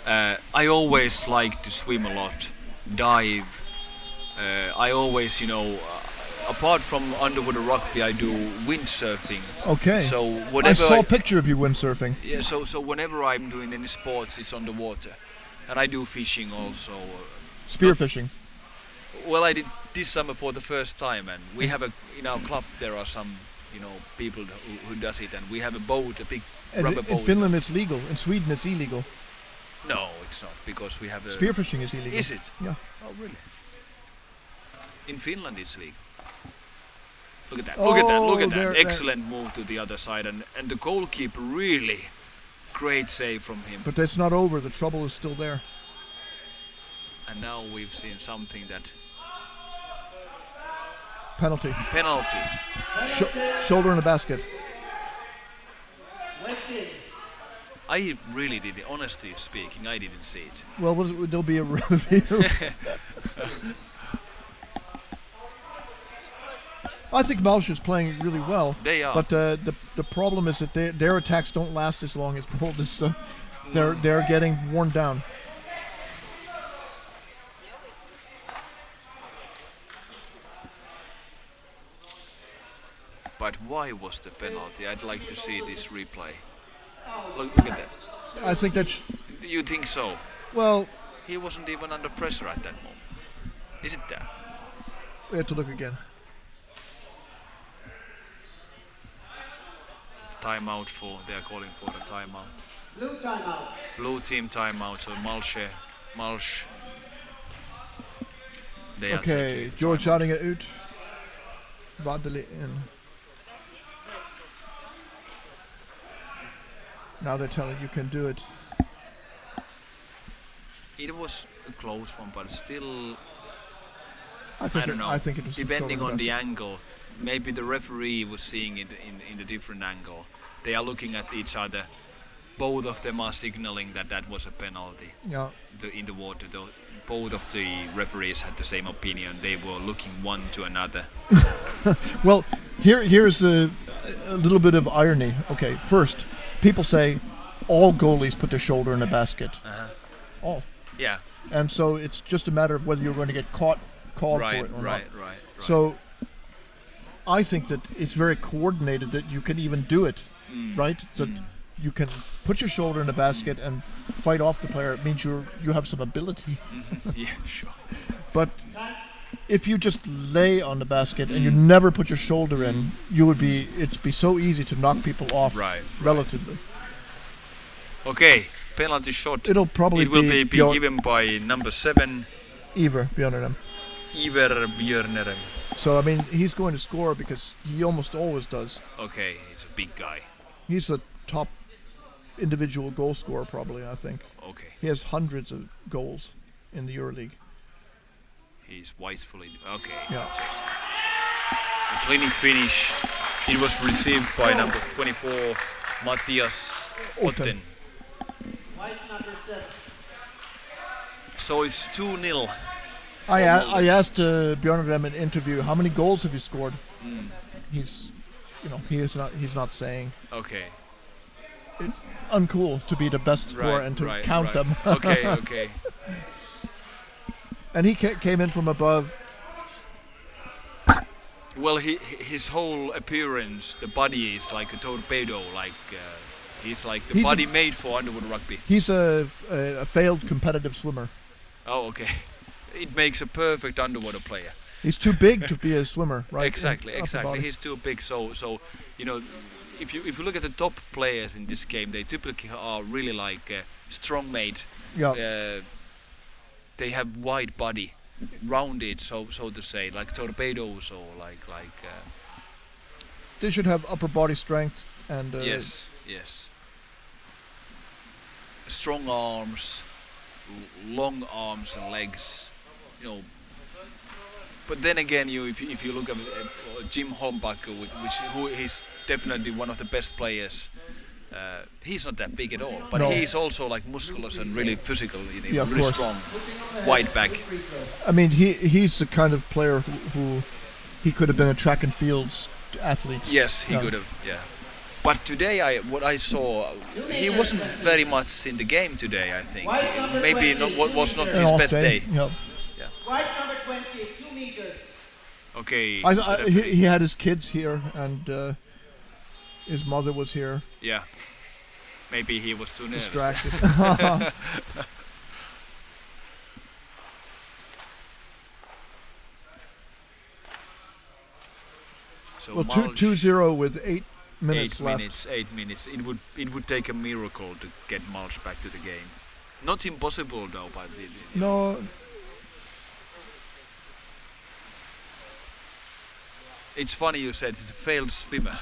I always like to swim a lot, dive. I always, apart from underwater rugby, I do windsurfing. Okay. So whatever I saw a picture of you windsurfing. Yeah. So whenever I'm doing any sports, it's on the water, and I do fishing also. Spearfishing. Well, I did this summer for the first time, and we have in our club there are some, people who does it, and we have a boat, a big rubber In boat. Finland it's legal. In Sweden it's illegal. No, it's not, because we have a. Spearfishing is illegal. Is it? Yeah. Oh, really? In Finland it's legal. Look at that! Oh, Look at that! there. Excellent move to the other side, and the goalkeeper really great save from him. But that's not over. The trouble is still there. And now we've seen something that Penalty. penalty. Shoulder in the basket. Waiting. I really did it. Honestly speaking, I didn't see it. Well, there'll be a review. I think Malsch is playing really well. They are. But the problem is that their attacks don't last as long as Molde's. So they're getting worn down. But why was the penalty? I'd like to see this replay. Look at that. I think that's You think so? well. He wasn't even under pressure at that moment. Is it there? We have to look again. Timeout they are calling for the timeout. Blue timeout. Blue team timeout, so Malsch. They are Okay, taking George timeout. shouting it out. Vadeli in. Now they're telling you can do it. It was a close one, but still, I think I don't know. I think it was Depending shoulder on the basket. angle, maybe the referee was seeing it in a different angle. They are looking at each other. Both of them are signaling that that was a penalty. Yeah. In the water, both of the referees had the same opinion. They were looking one to another. Well, here's a little bit of irony. Okay, first, people say all goalies put their shoulder in the basket. All. Yeah. And so it's just a matter of whether you're going to get called for it or right. not. So I think that it's very coordinated that you can even do it, right? That you can put your shoulder in the basket and fight off the player. It means you have some ability. Yeah, sure. But if you just lay on the basket and you never put your shoulder in, it'd be so easy to knock people off relatively. Okay, penalty shot. It'll probably it will be Björn, given by number 7, Iver Björnerem. Iver Björnerem. So I mean, he's going to score because he almost always does. Okay, he's a big guy. He's the top individual goal scorer probably, I think. Okay. He has hundreds of goals in the Euroleague. He's wisefully. Okay. Yeah. A clinic finish. It was received by number 24, Matthias Otten. White number 7. So it's 2-0. I asked Björnerem in an interview, how many goals have you scored? He's not saying. Okay. Uncool to be the best scorer and to count them. Okay. And he came in from above. Well, his whole appearance, the body is like a torpedo. He's like the body made for underwood rugby. He's a failed competitive swimmer. Oh, okay. It makes a perfect underwater player. He's too big to be a swimmer, right? Exactly. He's too big. So you know, if you look at the top players in this game, they typically are really like strong made. Yeah. They have wide body, rounded, so to say, like torpedoes or like. They should have upper body strength and. Yes. Strong arms, long arms and legs, you know. But then again, if you look at Jim Holmbacher, who is definitely one of the best players. He's not that big at all, but he's also like musculous and really physical, really strong, wide back. I mean, he's the kind of player who he could have been a track and field athlete. Yes, he could have. Yeah. But today, what I saw, he wasn't very much in the game today. I think maybe was not his best day. Yeah. White number 20, 2 meters. Okay. He had his kids here and. His mother was here. Yeah. Maybe he was too nervous. Distracted. So well, 2-0 with 8 minutes left. 8 minutes. It would take a miracle to get Malsch back to the game. Not impossible though, but no. It's funny you said he's a failed swimmer,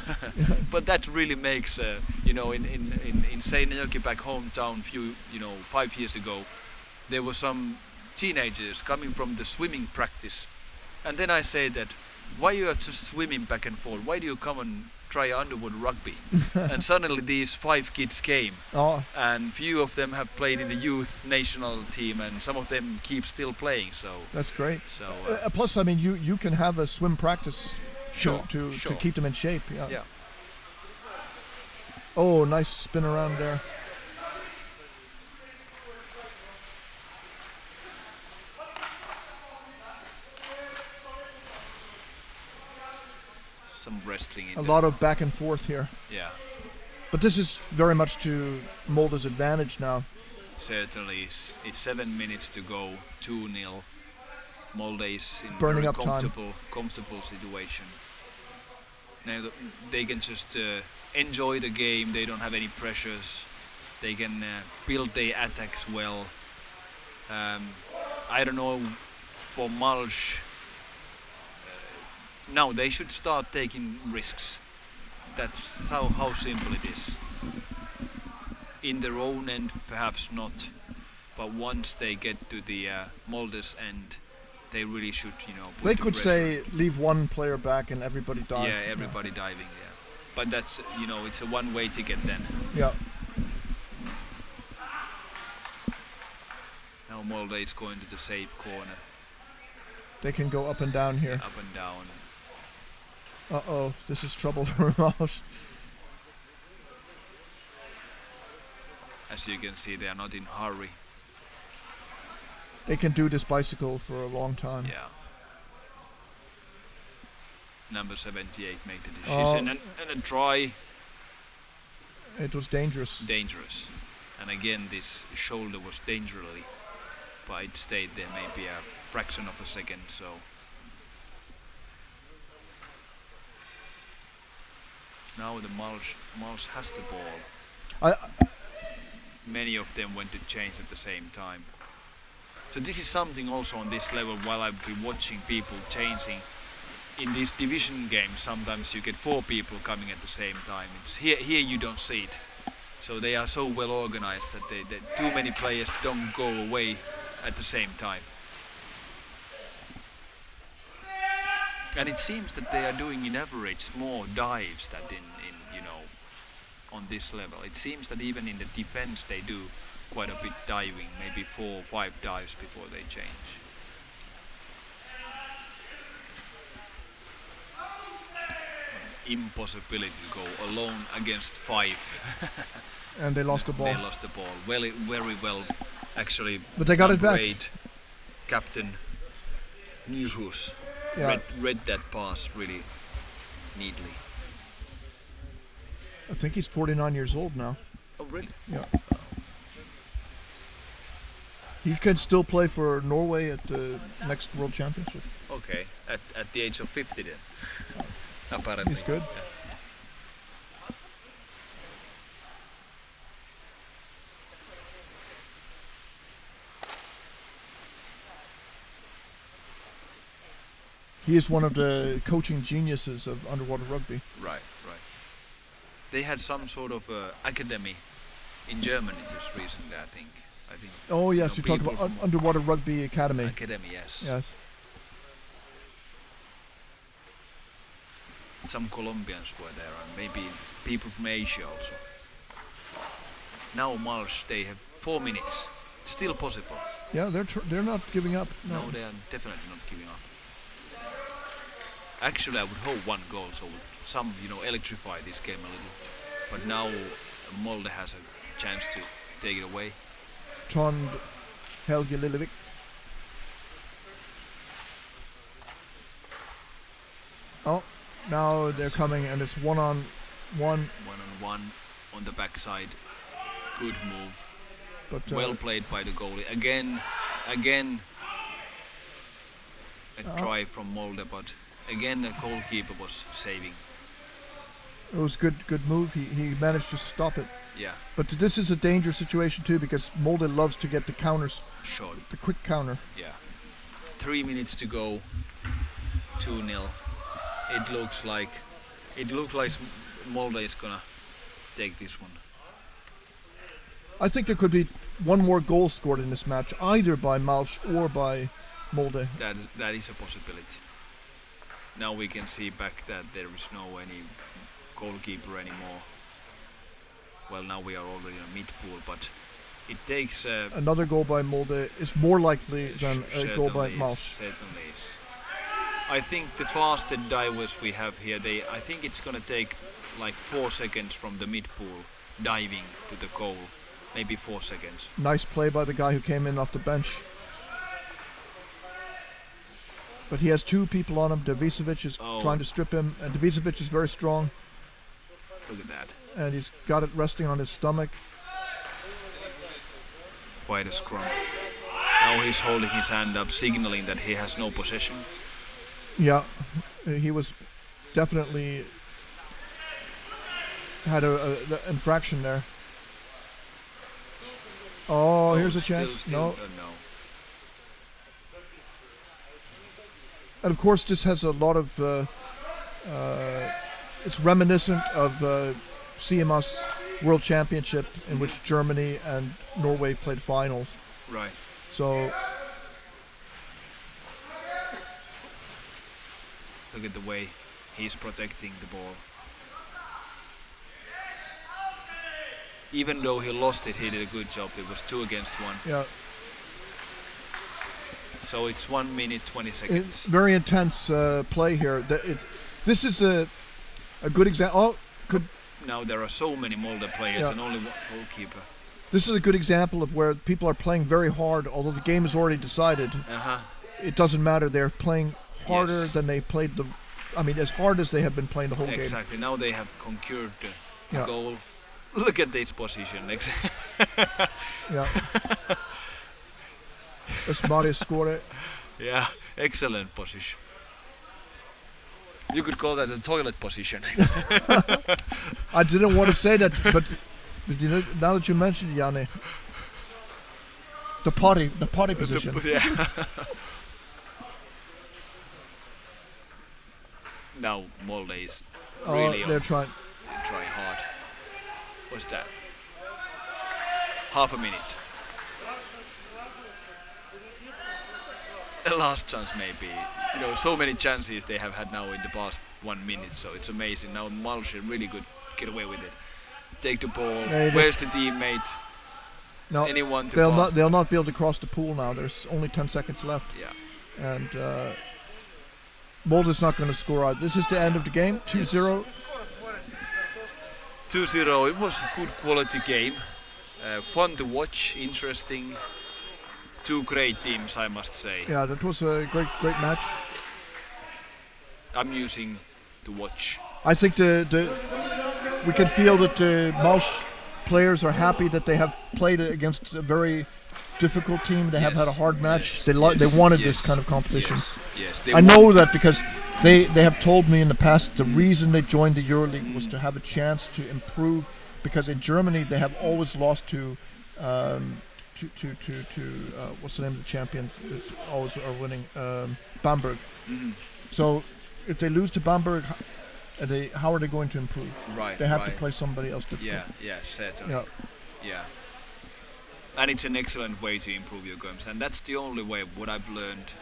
but that really makes in Seinäjoki back hometown 5 years ago, there were some teenagers coming from the swimming practice, and then I said that, why you are just swimming back and forth? Why do you come and try underwood rugby? And suddenly these 5 kids came, and few of them have played in the youth national team, and some of them keep still playing. So that's great. So plus, I mean, you can have a swim practice. To keep them in shape, yeah. Oh, nice spin around there. Some wrestling. A lot of back and forth here. Yeah. But this is very much to Molde's advantage now. Certainly, it's 7 minutes to go, 2-0. Molde is in burning very up comfortable situation. Now they can just enjoy the game. They don't have any pressures. They can build their attacks well. I don't know for Malsch. Now they should start taking risks. That's how simple it is. in their own end, perhaps not. But once they get to the Molde's end, they really should, put They the could pressure. say leave one player back and everybody dive. Yeah, everybody diving. Yeah, but that's it's a one-way ticket then. Yeah. Now Molde is going to the safe corner, They can go up and down here. up and down. Uh-oh, this is trouble for Malsch. As you can see, they are not in hurry. They can do this bicycle for a long time. Yeah. Number 78 made the Oh. decision, and a try. It was dangerous. Dangerous. And again, this shoulder was dangerously, but it stayed there maybe a fraction of a second. So now the Malsch has the ball. Many of them went to change at the same time. So this is something also on this level. While I've been watching people changing in these division games, sometimes you get 4 people coming at the same time. It's here you don't see it. So they are so well organized that too many players don't go away at the same time. And it seems that they are doing in average more dives than in on this level. It seems that even in the defense they do quite a bit diving, maybe 4 or 5 dives before they change. Impossibility to go alone against 5. And they lost the ball. They lost the ball very well, actually. But they got it back. Number 8, Captain Nyhus Yeah. read that pass really neatly. I think he's 49 years old now. Oh, really? Yeah. He could still play for Norway at the next World Championship. Okay, at the age of 50 then. Apparently. He's good. Yeah. He is one of the coaching geniuses of underwater rugby. Right. They had some sort of academy in Germany just recently, I think. Oh yes, you talked people about from Underwater Rugby Academy. academy, yes. Yes. Some Colombians were there, and maybe people from Asia also. Now Malsch, they have 4 minutes. It's still possible. Yeah, they're not giving up. No, they are definitely not giving up. Actually, I would hope 1 goal, so some, electrify this game a little. But now Molde has a chance to take it away. Trond Helge Lillevik. Oh, now they're coming, and it's 1-on-1. 1-on-1 on the backside. Good move. But Well played by the goalie. Again, a try from Molde, but again the goalkeeper was saving. it was good move. He managed to stop it. Yeah, But this is a dangerous situation too, because Molde loves to get the counters, short. the quick counter. Yeah. 3 minutes to go. 2-0. It looks like Molde is gonna take this one. I think there could be 1 more goal scored in this match, either by Malsch or by Molde. That is a possibility. Now we can see back that there is any goalkeeper anymore. Well, now we are already in a mid-pool, but it takes Another goal by Molde is more likely than a goal by Malsch. Certainly is. I think the fastest divers we have here, I think it's gonna take like 4 seconds from the mid-pool diving to the goal. Maybe 4 seconds. Nice play by the guy who came in off the bench. But he has 2 people on him. Devisovic is trying to strip him, and Devisovic is very strong, Look at that. and he's got it resting on his stomach. Quite a scrum. Now he's holding his hand up, signaling that he has no possession. Yeah, he was definitely had a infraction there. Oh, here's a chance. No. No. And of course, this has a lot of. It's reminiscent of CMA's World Championship in which Germany and Norway played finals. Right. So Look at the way he's protecting the ball. Even though he lost it, he did a good job. It was 2 against 1. yeah, So it's 1 minute 20 seconds. it's very intense play here. This is a good example. Oh, Now there are so many Molde players Yeah. and only one goalkeeper. this is a good example of where people are playing very hard, although the game is already decided. Uh-huh. It doesn't matter. They're playing harder Yes. than they played as hard as they have been playing the whole game. Exactly. Now they have conquered the Yeah. goal. Look at this position. Yeah. As Marius scored it. Yeah, excellent position. You could call that a toilet position. I didn't want to say that, but you know, now that you mentioned it, Janne, the potty position. Yeah. Now Molde is really They're trying. trying hard. What's that? Half a minute. The last chance maybe. You know, so many chances they have had now in the past 1 minute, so it's amazing. Now Malsch really good get away with it. Take the ball. Where's the teammate? No, Anyone to they'll pass? not be able to cross the pool now. There's only 10 seconds left, Yeah. and Molde's not going to score out. This is the end of the game. 2-0. 2-0. It was a good quality game. Fun to watch. Interesting. 2 great teams, I must say. Yeah, that was a great match. Amusing to watch. I think we can feel that the Malsch players are happy that they have played against a very difficult team. They have had a hard match. They wanted this kind of competition. Yes. I know that because they have told me in the past the reason they joined the Euroleague was to have a chance to improve, because in Germany they have always lost to what's the name of the champion that always are winning, Bamberg. Mhm. So if they lose to Bamberg, how are they going to improve? Right. They have to right. play somebody else difficult. Yeah, certainly. Yeah. Yeah. And it's an excellent way to improve your games, and that's the only way. What I've learned,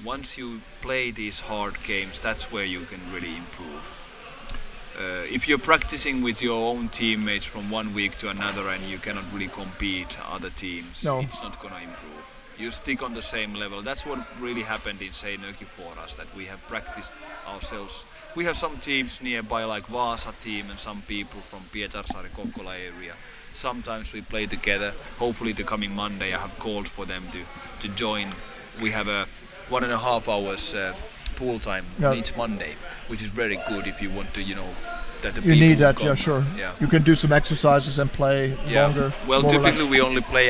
once you play these hard games, that's where you can really improve. If you're practicing with your own teammates from 1 week to another and you cannot really compete other teams, No. it's not gonna improve. You stick on the same level. That's what really happened in Seinäjoki for us, that we have practiced ourselves. We have some teams nearby, like Vaasa team, and some people from Pietarsaari, Kokkola area. Sometimes we play together. Hopefully the coming Monday I have called for them to join. We have a 1.5 hours pool time each Monday, which is very good if you want to, that the You people need that, come. yeah, sure. Yeah. You can do some exercises and play longer. Well, more typically relaxed. we only play